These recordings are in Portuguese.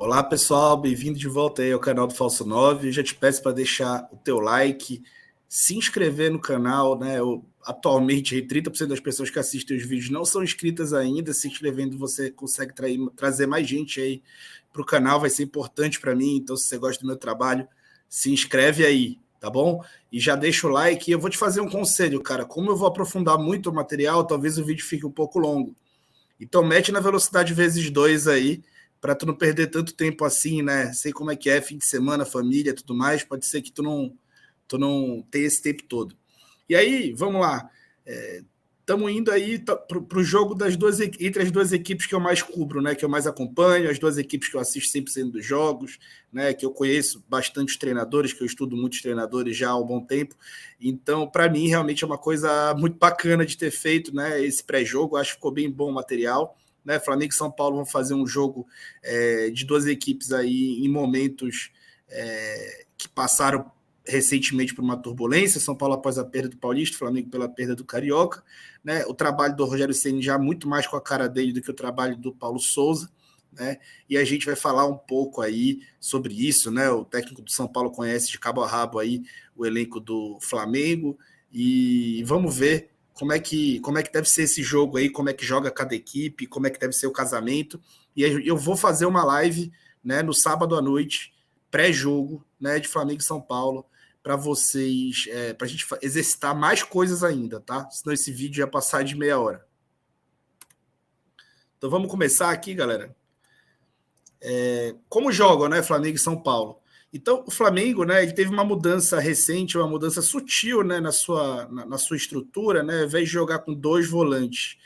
Olá pessoal, bem-vindo de volta aí ao canal do Falso 9. Eu já te peço para deixar o teu like, se inscrever no canal, né? Atualmente, 30% das pessoas que assistem os vídeos não são inscritas ainda. Se inscrevendo, você consegue trazer mais gente aí para o canal, vai ser importante para mim. Então, se você gosta do meu trabalho, se inscreve aí, tá bom? E já deixa o like. E eu vou te fazer um conselho, cara. Como eu vou aprofundar muito o material, talvez o vídeo fique um pouco longo. Então, mete na velocidade vezes 2 aí, para tu não perder tanto tempo assim, né? Sei como é que é, fim de semana, família, tudo mais. Pode ser que tu não tenha esse tempo todo. E aí, vamos lá. Estamos indo aí para o jogo entre as duas equipes que eu mais cubro, né? Que eu mais acompanho, as duas equipes que eu assisto 100% dos jogos, né? Que eu conheço bastante os treinadores, que eu estudo muitos treinadores já há um bom tempo. Então, para mim, realmente é uma coisa muito bacana de ter feito, né? Esse pré-jogo, acho que ficou bem bom o material. Né? Flamengo e São Paulo vão fazer um jogo de duas equipes aí em momentos que passaram recentemente por uma turbulência, São Paulo após a perda do Paulista, Flamengo pela perda do Carioca, né? O trabalho do Rogério Ceni já muito mais com a cara dele do que o trabalho do Paulo Souza, né? E a gente vai falar um pouco aí sobre isso, né? O técnico do São Paulo conhece de cabo a rabo aí o elenco do Flamengo e vamos ver como é que deve ser esse jogo aí, como é que joga cada equipe, como é que deve ser o casamento. E eu vou fazer uma live, né, no sábado à noite, pré-jogo, né, de Flamengo e São Paulo, para vocês, para a gente exercitar mais coisas ainda, tá? Senão esse vídeo ia passar de meia hora. Então vamos começar aqui, galera. Como jogam, né, Flamengo e São Paulo? Então o Flamengo, né, ele teve uma mudança recente, uma mudança sutil, né, na sua estrutura, né, ao invés de jogar com dois volantes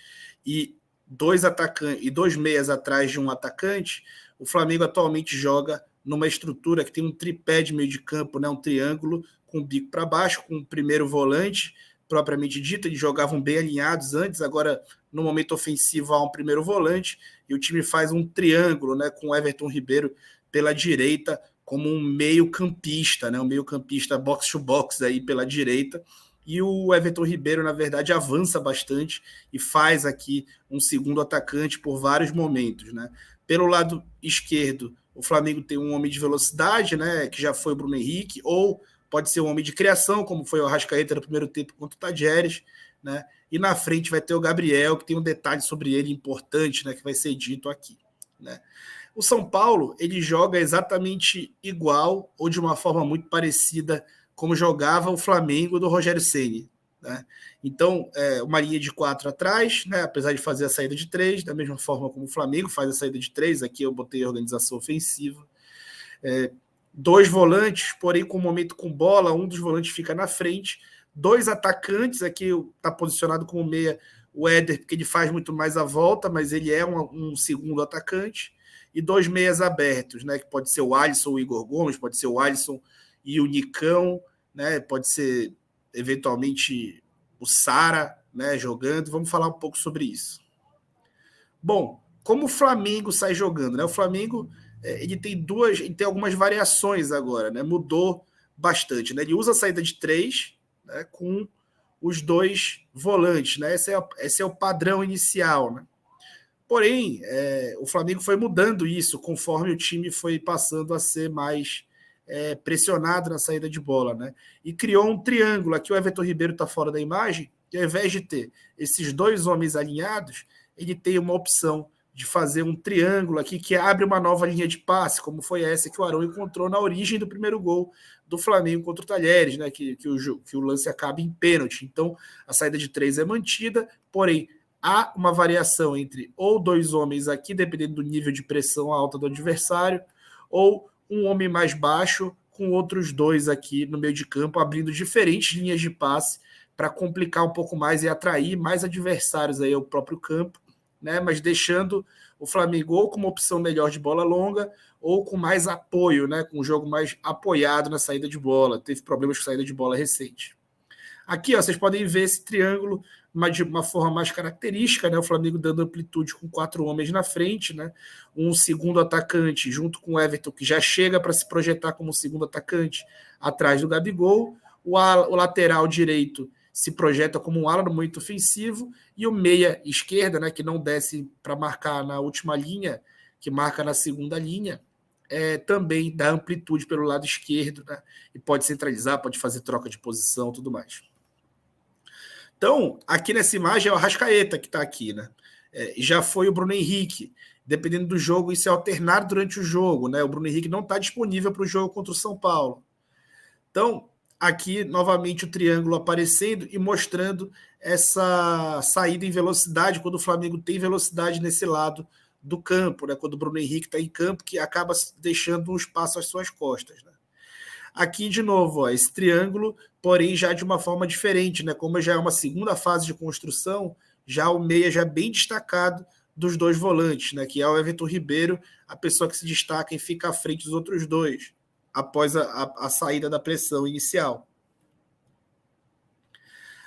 e dois atacantes e dois meias atrás de um atacante, o Flamengo atualmente joga numa estrutura que tem um tripé de meio de campo, né, um triângulo com o bico para baixo, com o primeiro volante, propriamente dito. Eles jogavam bem alinhados antes, agora no momento ofensivo há um primeiro volante, e o time faz um triângulo, né, com o Everton Ribeiro pela direita, como um meio campista, né, um meio campista box to box aí pela direita, e o Everton Ribeiro, na verdade, avança bastante e faz aqui um segundo atacante por vários momentos, né. Pelo lado esquerdo, o Flamengo tem um homem de velocidade, né, que já foi o Bruno Henrique, ou pode ser um homem de criação, como foi o Arrascaeta no primeiro tempo contra o Tadjeres, né? E na frente vai ter o Gabriel, que tem um detalhe sobre ele importante, né, que vai ser dito aqui, né? O São Paulo, ele joga exatamente igual ou de uma forma muito parecida como jogava o Flamengo do Rogério Ceni, né? Então, uma linha de 4 atrás, né, apesar de fazer a saída de 3, da mesma forma como o Flamengo faz a saída de 3, aqui eu botei a organização ofensiva. Dois volantes, porém com o momento com bola, um dos volantes fica na frente, dois atacantes, aqui está posicionado como meia o Éder, porque ele faz muito mais a volta, mas ele é um segundo atacante, e dois meias abertos, né, que pode ser o Alisson ou o Igor Gomes, pode ser o Alisson e o Nicão, né, pode ser eventualmente o Sara, né, jogando. Vamos falar um pouco sobre isso. Bom, como o Flamengo sai jogando, né? O Flamengo ele tem algumas variações agora, né? Mudou bastante, né? Ele usa a saída de 3, né, com os dois volantes, né? Esse é o padrão inicial, né? Porém, o Flamengo foi mudando isso conforme o time foi passando a ser mais pressionado na saída de bola, né? E criou um triângulo. Aqui o Everton Ribeiro está fora da imagem, e ao invés de ter esses dois homens alinhados, ele tem uma opção de fazer um triângulo aqui que abre uma nova linha de passe, como foi essa que o Arão encontrou na origem do primeiro gol do Flamengo contra o Talheres, né? Que o lance acaba em pênalti. Então, a saída de 3 é mantida, porém, há uma variação entre ou dois homens aqui, dependendo do nível de pressão alta do adversário, ou um homem mais baixo com outros dois aqui no meio de campo, abrindo diferentes linhas de passe para complicar um pouco mais e atrair mais adversários aí ao próprio campo, né? Mas deixando o Flamengo ou com uma opção melhor de bola longa ou com mais apoio, né? Com um jogo mais apoiado na saída de bola. Teve problemas com saída de bola recente. Aqui, ó, vocês podem ver esse triângulo de uma forma mais característica, né? O Flamengo dando amplitude com 4 homens na frente, né? Um segundo atacante junto com o Everton, que já chega para se projetar como segundo atacante atrás do Gabigol. O lateral direito se projeta como um ala no momento ofensivo, e o meia esquerda, né, que não desce para marcar na última linha, que marca na segunda linha, também dá amplitude pelo lado esquerdo, né? E pode centralizar, pode fazer troca de posição, tudo mais. Então, aqui nessa imagem é o Arrascaeta que está aqui, né? Já foi o Bruno Henrique. Dependendo do jogo, isso é alternado durante o jogo, né? O Bruno Henrique não está disponível para o jogo contra o São Paulo. Então, aqui, novamente, o triângulo aparecendo e mostrando essa saída em velocidade, quando o Flamengo tem velocidade nesse lado do campo, né? Quando o Bruno Henrique está em campo, que acaba deixando um espaço às suas costas, né? Aqui, de novo, ó, esse triângulo, porém já de uma forma diferente, né? Como já é uma segunda fase de construção, já o meia já é bem destacado dos dois volantes, né? Que é o Everton Ribeiro, a pessoa que se destaca e fica à frente dos outros dois, após a saída da pressão inicial.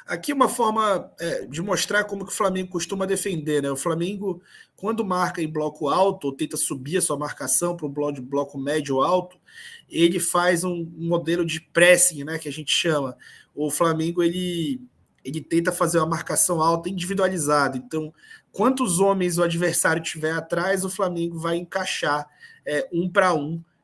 Aqui uma forma de mostrar como que o Flamengo costuma defender, né? O Flamengo, quando marca em bloco alto, ou tenta subir a sua marcação para um bloco médio alto, ele faz um modelo de pressing, né? Que a gente chama. O Flamengo, ele tenta fazer uma marcação alta individualizada. Então, quantos homens o adversário tiver atrás, o Flamengo vai encaixar um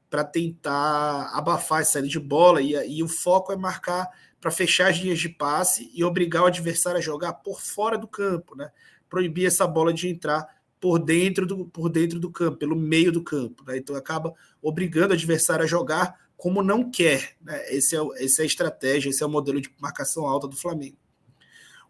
para tentar abafar essa saída de bola. E o foco é marcar para fechar as linhas de passe e obrigar o adversário a jogar por fora do campo, né? Proibir essa bola de entrar por dentro do campo, pelo meio do campo, né? Então acaba obrigando o adversário a jogar como não quer, né? Essa é a estratégia, esse é o modelo de marcação alta do Flamengo.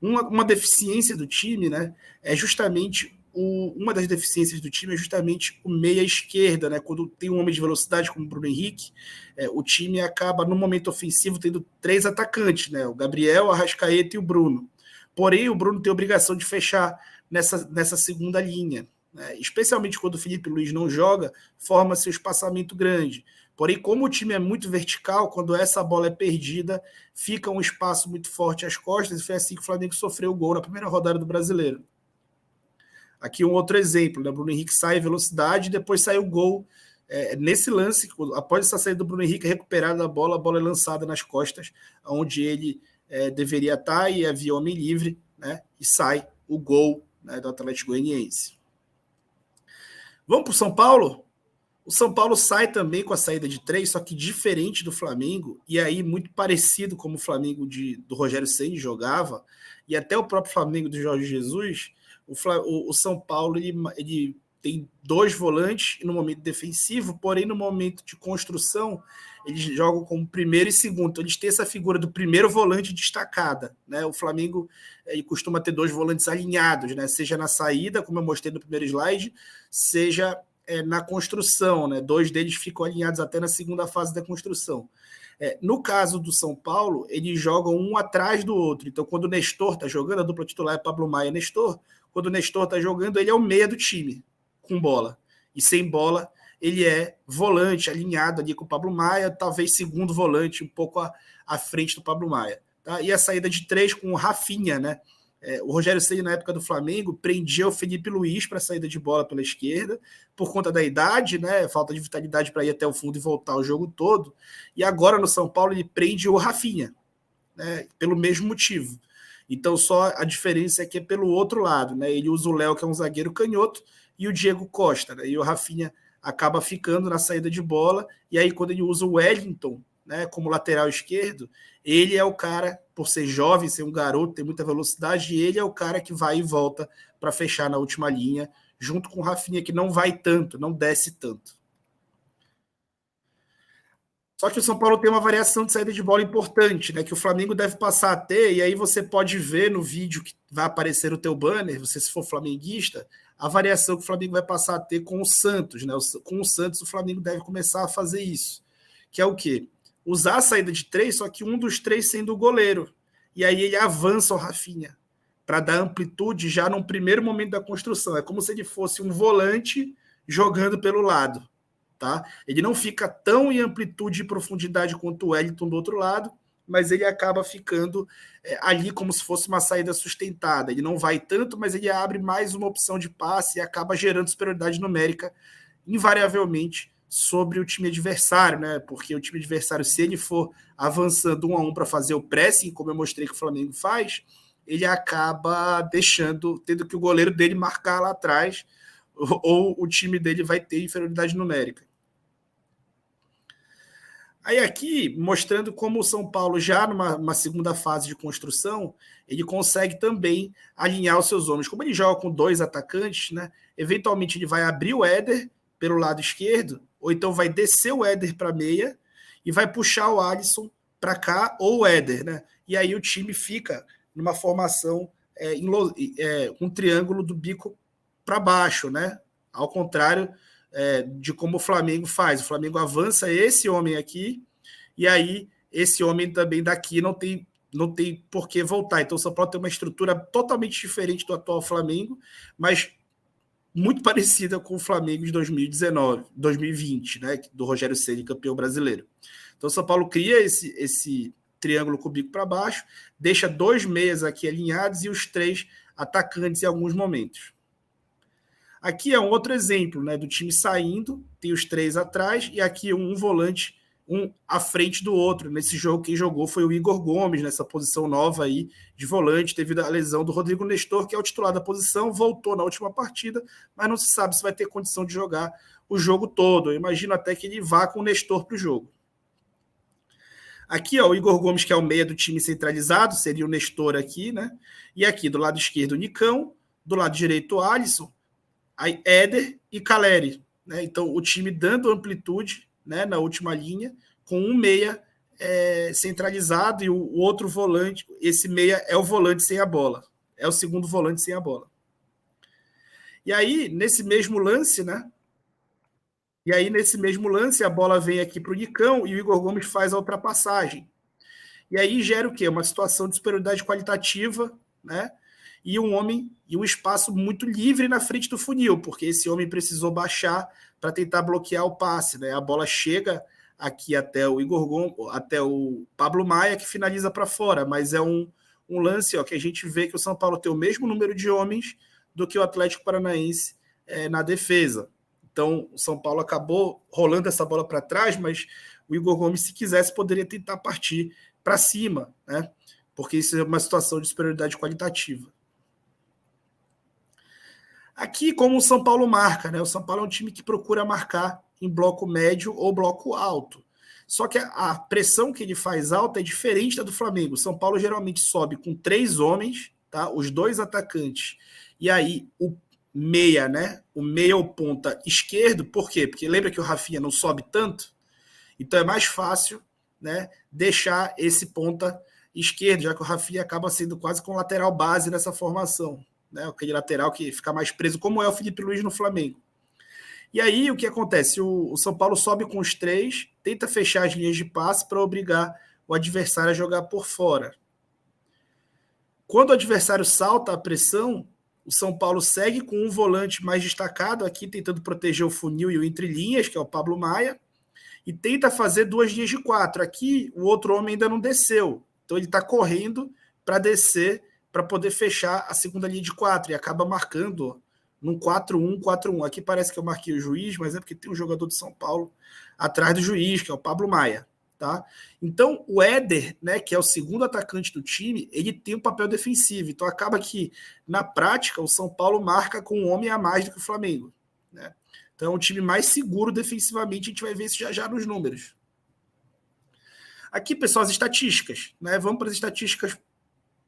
Uma deficiência do time, né? É justamente uma das deficiências do time é justamente o meia esquerda, né? Quando tem um homem de velocidade como o Bruno Henrique, o time acaba, no momento ofensivo, tendo 3 atacantes, né? O Gabriel, o Arrascaeta e o Bruno. Porém, o Bruno tem a obrigação de fechar nessa segunda linha, né? Especialmente quando o Felipe Luiz não joga, forma-se um espaçamento grande. Porém, como o time é muito vertical, quando essa bola é perdida, fica um espaço muito forte às costas, e foi assim que o Flamengo sofreu o gol na primeira rodada do Brasileiro. Aqui um outro exemplo, né? Bruno Henrique sai em velocidade, depois sai o gol. Nesse lance, após essa saída do Bruno Henrique recuperada a bola é lançada nas costas, onde ele deveria estar, e havia homem livre, né? E sai o gol, né, do Atlético Goianiense. Vamos para o São Paulo? O São Paulo sai também com a saída de 3, só que diferente do Flamengo, e aí muito parecido como o Flamengo do Rogério Ceni jogava, e até o próprio Flamengo do Jorge Jesus. O São Paulo ele tem 2 volantes no momento defensivo, porém no momento de construção eles jogam como primeiro e segundo. Então eles têm essa figura do primeiro volante destacada, né? O Flamengo ele costuma ter 2 volantes alinhados, né? Seja na saída, como eu mostrei no primeiro slide, seja na construção, né? 2 deles ficam alinhados até na segunda fase da construção. No caso do São Paulo, eles jogam um atrás do outro. Então, quando o Nestor está jogando, a dupla titular é Pablo Maia e Nestor. Quando o Nestor está jogando, ele é o meia do time, com bola. E sem bola, ele é volante, alinhado ali com o Pablo Maia, talvez segundo volante, um pouco à frente do Pablo Maia. Tá? E a saída de 3 com o Rafinha, né? O Rogério Ceni, na época do Flamengo, prendia o Felipe Luiz para a saída de bola pela esquerda, por conta da idade, né? Falta de vitalidade para ir até o fundo e voltar o jogo todo. E agora no São Paulo ele prende o Rafinha, né? Pelo mesmo motivo. Então só a diferença é que é pelo outro lado, né? Ele usa o Léo, que é um zagueiro canhoto, e o Diego Costa, né? E o Rafinha acaba ficando na saída de bola, e aí quando ele usa o Wellington, né, como lateral esquerdo, ele é o cara, por ser jovem, ser um garoto, ter muita velocidade, e ele é o cara que vai e volta para fechar na última linha, junto com o Rafinha, que não vai tanto, não desce tanto. Só que o São Paulo tem uma variação de saída de bola importante, né, que o Flamengo deve passar a ter, e aí você pode ver no vídeo que vai aparecer no teu banner, você se for flamenguista, a variação que o Flamengo vai passar a ter com o Santos, né? Com o Santos o Flamengo deve começar a fazer isso, que é o quê? Usar a saída de 3, só que um dos 3 sendo o goleiro. E aí ele avança o Rafinha, para dar amplitude já num primeiro momento da construção. É como se ele fosse um volante jogando pelo lado. Tá? Ele não fica tão em amplitude e profundidade quanto o Wellington do outro lado, mas ele acaba ficando ali como se fosse uma saída sustentada. Ele não vai tanto, mas ele abre mais uma opção de passe e acaba gerando superioridade numérica, invariavelmente, sobre o time adversário, né? Porque o time adversário, se ele for avançando 1 a 1 para fazer o pressing, como eu mostrei que o Flamengo faz, ele acaba tendo que o goleiro dele marcar lá atrás, ou o time dele vai ter inferioridade numérica. Aí aqui, mostrando como o São Paulo, já numa segunda fase de construção, ele consegue também alinhar os seus homens. Como ele joga com 2 atacantes, né? Eventualmente ele vai abrir o Éder pelo lado esquerdo, ou então vai descer o Éder para meia e vai puxar o Alisson para cá, ou o Éder, né? E aí o time fica numa formação um triângulo do bico para baixo, né? Ao contrário de como o Flamengo faz. O Flamengo avança esse homem aqui, e aí esse homem também daqui não tem por que voltar. Então o São Paulo tem uma estrutura totalmente diferente do atual Flamengo, mas muito parecida com o Flamengo de 2019, 2020, né? Do Rogério Ceni, campeão brasileiro. Então o São Paulo cria esse triângulo com o bico para baixo, deixa 2 meias aqui alinhados e os 3 atacantes em alguns momentos. Aqui é um outro exemplo, né, do time saindo, tem os 3 atrás, e aqui um volante, um à frente do outro. Nesse jogo, quem jogou foi o Igor Gomes, nessa posição nova aí de volante, devido à lesão do Rodrigo Nestor, que é o titular da posição, voltou na última partida, mas não se sabe se vai ter condição de jogar o jogo todo. Eu imagino até que ele vá com o Nestor para o jogo. Aqui, ó, o Igor Gomes, que é o meia do time centralizado, seria o Nestor aqui, né? E aqui, do lado esquerdo, o Nicão, do lado direito, o Alisson, aí Éder e Caleri, né? Então o time dando amplitude, né, na última linha, com um meia centralizado e o outro volante. Esse meia é o volante sem a bola, é o segundo volante sem a bola. E aí, nesse mesmo lance, né? A bola vem aqui para o Nicão e o Igor Gomes faz a ultrapassagem. E aí gera o quê? Uma situação de superioridade qualitativa, né? E um espaço muito livre na frente do funil, porque esse homem precisou baixar para tentar bloquear o passe, né? A bola chega aqui até o Igor Gomes, até o Pablo Maia, que finaliza para fora, mas é um lance, ó, que a gente vê que o São Paulo tem o mesmo número de homens do que o Atlético Paranaense na defesa. Então, o São Paulo acabou rolando essa bola para trás, mas o Igor Gomes, se quisesse, poderia tentar partir para cima, né? Porque isso é uma situação de superioridade qualitativa. Aqui, como o São Paulo marca, né? O São Paulo é um time que procura marcar em bloco médio ou bloco alto. Só que a pressão que ele faz alta é diferente da do Flamengo. O São Paulo geralmente sobe com 3 homens, tá? Os 2 atacantes. E aí, o meia, né? O meia ou ponta esquerdo, por quê? Porque lembra que o Rafinha não sobe tanto? Então é mais fácil, né, deixar esse ponta esquerdo, já que o Rafinha acaba sendo quase com lateral base nessa formação, né? Aquele lateral que fica mais preso, como é o Felipe Luiz no Flamengo. E aí o que acontece? O São Paulo sobe com os 3, tenta fechar as linhas de passe para obrigar o adversário a jogar por fora. Quando o adversário salta a pressão, o São Paulo segue com um volante mais destacado aqui, tentando proteger o funil e o entre-linhas, que é o Pablo Maia, e tenta fazer 2 linhas de 4. Aqui, o outro homem ainda não desceu. Então, ele está correndo para descer, para poder fechar a segunda linha de 4. E acaba marcando num 4-1-4-1. Aqui parece que eu marquei o juiz, mas é porque tem um jogador de São Paulo atrás do juiz, que é o Pablo Maia. Tá? Então, o Éder, né, que é o segundo atacante do time, ele tem um papel defensivo. Então, acaba que, na prática, o São Paulo marca com um homem a mais do que o Flamengo. Né? Então, é um time mais seguro defensivamente. A gente vai ver isso já nos números. Aqui, pessoal, as estatísticas. Né? Vamos para as estatísticas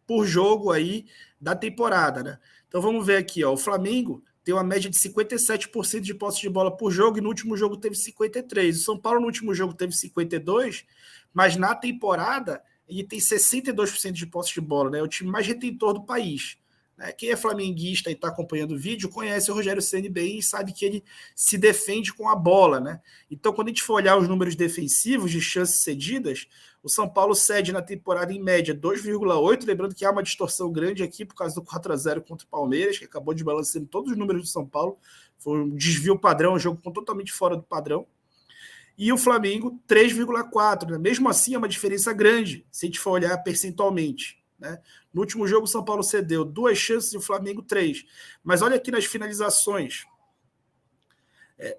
por jogo aí da temporada. Né? Então, vamos ver aqui. Ó, o Flamengo tem uma média de 57% de posse de bola por jogo e no último jogo teve 53%. O São Paulo no último jogo teve 52%, mas na temporada ele tem 62% de posse de bola. Né? É o time mais retentor do país. Quem é flamenguista e está acompanhando o vídeo conhece o Rogério Ceni bem e sabe que ele se defende com a bola. Né? Então, quando a gente for olhar os números defensivos de chances cedidas, o São Paulo cede na temporada em média 2,8, lembrando que há uma distorção grande aqui por causa do 4-0 contra o Palmeiras, que acabou desbalanceando todos os números do São Paulo. Foi um desvio padrão, um jogo totalmente fora do padrão. E o Flamengo 3,4. Né? Mesmo assim, é uma diferença grande, se a gente for olhar percentualmente. Né? No último jogo, o São Paulo cedeu 2 chances e o Flamengo 3. Mas olha aqui nas finalizações.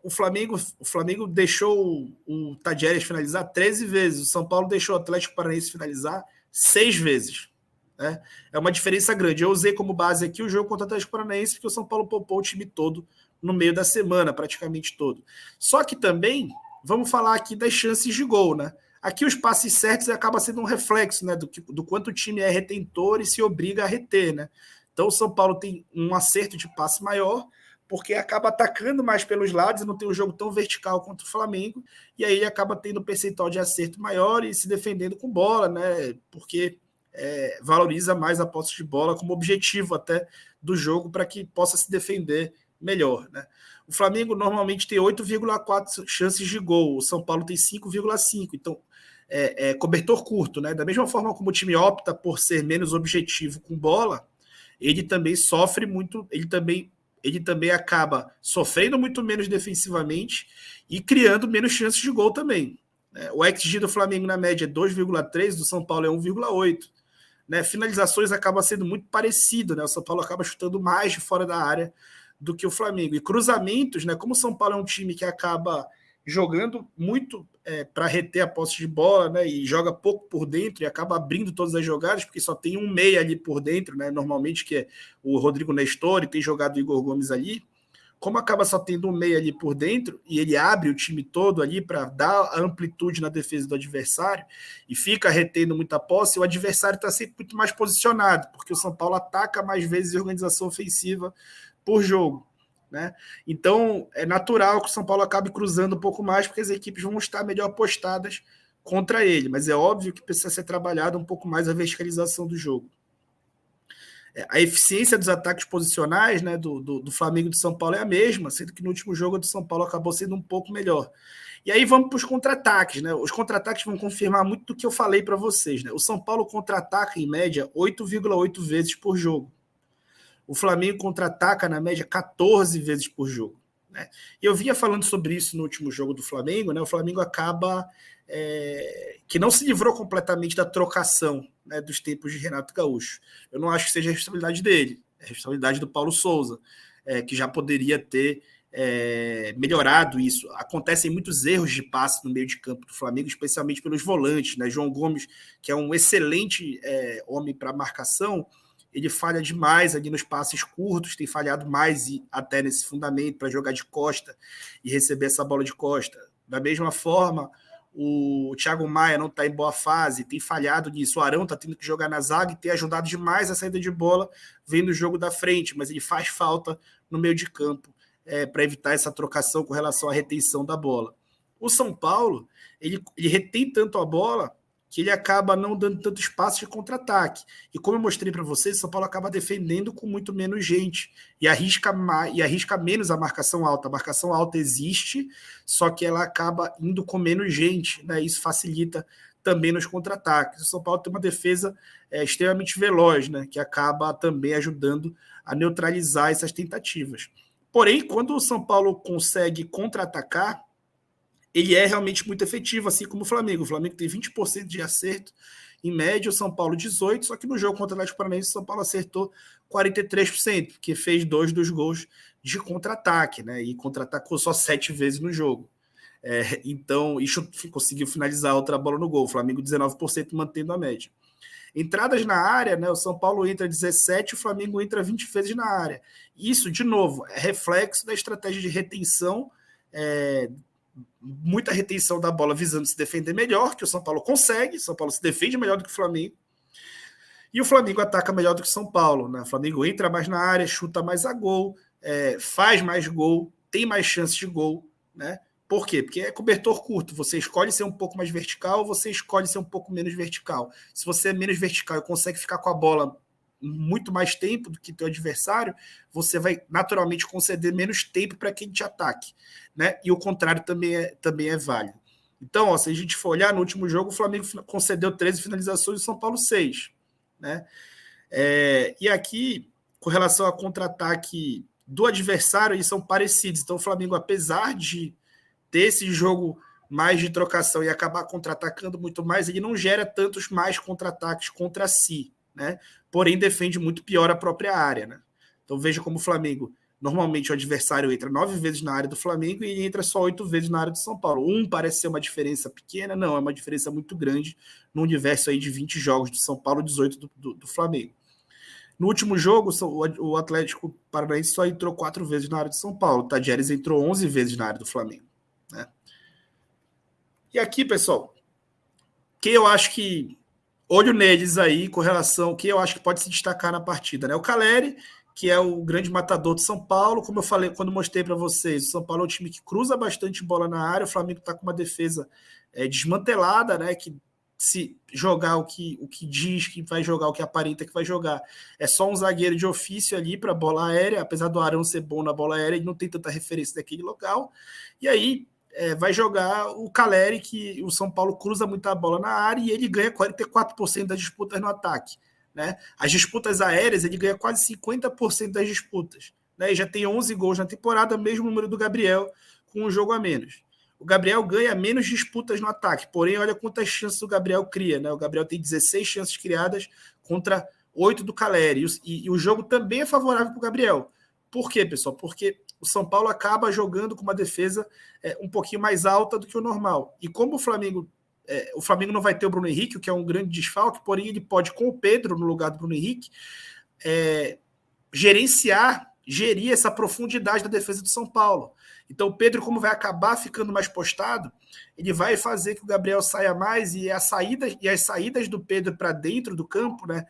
O Flamengo deixou o Tadieres finalizar 13 vezes. O São Paulo deixou o Atlético Paranaense finalizar 6 vezes. Né? É uma diferença grande. Eu usei como base aqui o jogo contra o Atlético Paranaense porque o São Paulo poupou o time todo no meio da semana, praticamente todo. Só que também, vamos falar aqui das chances de gol. Né? Aqui os passes certos acaba sendo um reflexo, né, do quanto o time é retentor e se obriga a reter, né? Então o São Paulo tem um acerto de passe maior, porque acaba atacando mais pelos lados e não tem um jogo tão vertical contra o Flamengo, e aí ele acaba tendo um percentual de acerto maior e se defendendo com bola, né? Porque valoriza mais a posse de bola como objetivo até do jogo para que possa se defender melhor, né? O Flamengo normalmente tem 8,4 chances de gol, o São Paulo tem 5,5, então cobertor curto, né? Da mesma forma como o time opta por ser menos objetivo com bola, ele também sofre muito, ele também acaba sofrendo muito menos defensivamente e criando menos chances de gol também. O XG do Flamengo na média é 2,3, do São Paulo é 1,8. Né? Finalizações acaba sendo muito parecido, né? O São Paulo acaba chutando mais de fora da área do que o Flamengo. E cruzamentos, né? Como o São Paulo é um time que acaba jogando muito para reter a posse de bola, né? E joga pouco por dentro e acaba abrindo todas as jogadas, porque só tem um meia ali por dentro, né? Normalmente, que é o Rodrigo Nestor, e tem jogado o Igor Gomes ali. Como acaba só tendo um meia ali por dentro, e ele abre o time todo ali para dar amplitude na defesa do adversário, e fica retendo muita posse, o adversário está sempre muito mais posicionado, porque o São Paulo ataca mais vezes em organização ofensiva por jogo. Né? Então, é natural que o São Paulo acabe cruzando um pouco mais, porque as equipes vão estar melhor postadas contra ele, mas é óbvio que precisa ser trabalhado um pouco mais a verticalização do jogo. A eficiência dos ataques posicionais, né, do Flamengo e do São Paulo é a mesma, sendo que no último jogo do São Paulo acabou sendo um pouco melhor. E aí vamos para os contra-ataques. Né? Os contra-ataques vão confirmar muito do que eu falei para vocês. Né? O São Paulo contra-ataca, em média, 8,8 vezes por jogo. O Flamengo contra-ataca, na média, 14 vezes por jogo. Né? E eu vinha falando sobre isso no último jogo do Flamengo. Né? O Flamengo acaba que não se livrou completamente da trocação, né, dos tempos de Renato Gaúcho. Eu não acho que seja a responsabilidade dele, é a responsabilidade do Paulo Souza, que já poderia ter melhorado isso. Acontecem muitos erros de passe no meio de campo do Flamengo, especialmente pelos volantes. Né? João Gomes, que é um excelente homem para marcação, ele falha demais ali nos passes curtos, tem falhado mais até nesse fundamento para jogar de costa e receber essa bola de costa. Da mesma forma, o Thiago Maia não está em boa fase, tem falhado nisso. O Arão está tendo que jogar na zaga e tem ajudado demais a saída de bola, vendo o jogo da frente, mas ele faz falta no meio de campo para evitar essa trocação com relação à retenção da bola. O São Paulo, ele retém tanto a bola que ele acaba não dando tanto espaço de contra-ataque. E como eu mostrei para vocês, o São Paulo acaba defendendo com muito menos gente e arrisca menos a marcação alta. A marcação alta existe, só que ela acaba indo com menos gente, né? Isso facilita também nos contra-ataques. O São Paulo tem uma defesa extremamente veloz, né? Que acaba também ajudando a neutralizar essas tentativas. Porém, quando o São Paulo consegue contra-atacar, ele é realmente muito efetivo, assim como o Flamengo. O Flamengo tem 20% de acerto, em média, o São Paulo 18%, só que no jogo contra o Atlético Paranaense, o São Paulo acertou 43%, porque fez 2 dos gols de contra-ataque, né? E contra-atacou só 7 vezes no jogo. Então, isso conseguiu finalizar outra bola no gol. O Flamengo 19% mantendo a média. Entradas na área, né? O São Paulo entra 17, o Flamengo entra 20 vezes na área. Isso, de novo, é reflexo da estratégia de retenção, muita retenção da bola visando se defender melhor, que o São Paulo consegue, o São Paulo se defende melhor do que o Flamengo, e o Flamengo ataca melhor do que o São Paulo. Né? O Flamengo entra mais na área, chuta mais a gol, faz mais gol, tem mais chances de gol. Né? Por quê? Porque é cobertor curto, você escolhe ser um pouco mais vertical, você escolhe ser um pouco menos vertical. Se você é menos vertical e consegue ficar com a bola muito mais tempo do que teu adversário, você vai naturalmente conceder menos tempo para quem te ataque, né? E o contrário também é válido. Então, se a gente for olhar no último jogo, o Flamengo concedeu 13 finalizações e o São Paulo 6, né? E aqui, com relação ao contra-ataque do adversário, eles são parecidos. Então, o Flamengo, apesar de ter esse jogo mais de trocação e acabar contra-atacando muito mais, ele não gera tantos mais contra-ataques contra si, né? Porém, defende muito pior a própria área. Né? Então, veja como o Flamengo, normalmente o adversário entra 9 vezes na área do Flamengo e entra só 8 vezes na área do São Paulo. Parece ser uma diferença pequena, não, é uma diferença muito grande no universo aí de 20 jogos do São Paulo, 18 do Flamengo. No último jogo, o Atlético Paranaense só entrou 4 vezes na área do São Paulo. O Tadieres entrou 11 vezes na área do Flamengo. Né? E aqui, pessoal, que eu acho que olho neles aí com relação ao que eu acho que pode se destacar na partida, né? O Caleri, que é o grande matador de São Paulo, como eu falei quando mostrei para vocês, o São Paulo é um time que cruza bastante bola na área, o Flamengo está com uma defesa desmantelada, né? Que se jogar o que diz que vai jogar, o que aparenta que vai jogar, é só um zagueiro de ofício ali para bola aérea, apesar do Arão ser bom na bola aérea, ele não tem tanta referência daquele local. E aí vai jogar o Caleri, que o São Paulo cruza muita bola na área e ele ganha 44% das disputas no ataque. Né? As disputas aéreas, ele ganha quase 50% das disputas. Né? E já tem 11 gols na temporada, mesmo número do Gabriel, com um jogo a menos. O Gabriel ganha menos disputas no ataque, porém, olha quantas chances o Gabriel cria. Né? O Gabriel tem 16 chances criadas contra 8 do Caleri. E o jogo também é favorável para o Gabriel. Por quê, pessoal? Porque o São Paulo acaba jogando com uma defesa um pouquinho mais alta do que o normal. E como o Flamengo não vai ter o Bruno Henrique, o que é um grande desfalque, porém ele pode, com o Pedro no lugar do Bruno Henrique, gerir essa profundidade da defesa do São Paulo. Então o Pedro, como vai acabar ficando mais postado, ele vai fazer que o Gabriel saia mais e as saídas do Pedro para dentro do campo, né?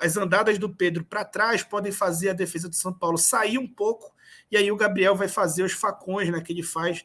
As andadas do Pedro para trás podem fazer a defesa do São Paulo sair um pouco, e aí o Gabriel vai fazer os facões, né, que ele faz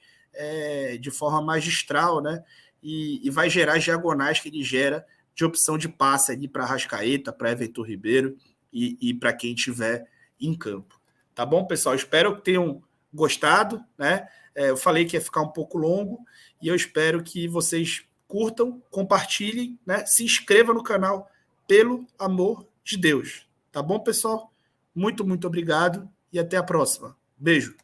de forma magistral, né? E vai gerar as diagonais que ele gera de opção de passe ali para Arrascaeta, para Everton Ribeiro e para quem estiver em campo. Tá bom, pessoal? Espero que tenham gostado, né? Eu falei que ia ficar um pouco longo e eu espero que vocês curtam, compartilhem, né? Se inscrevam no canal, pelo amor de Deus. Tá bom, pessoal? Muito, muito obrigado e até a próxima. Beijo.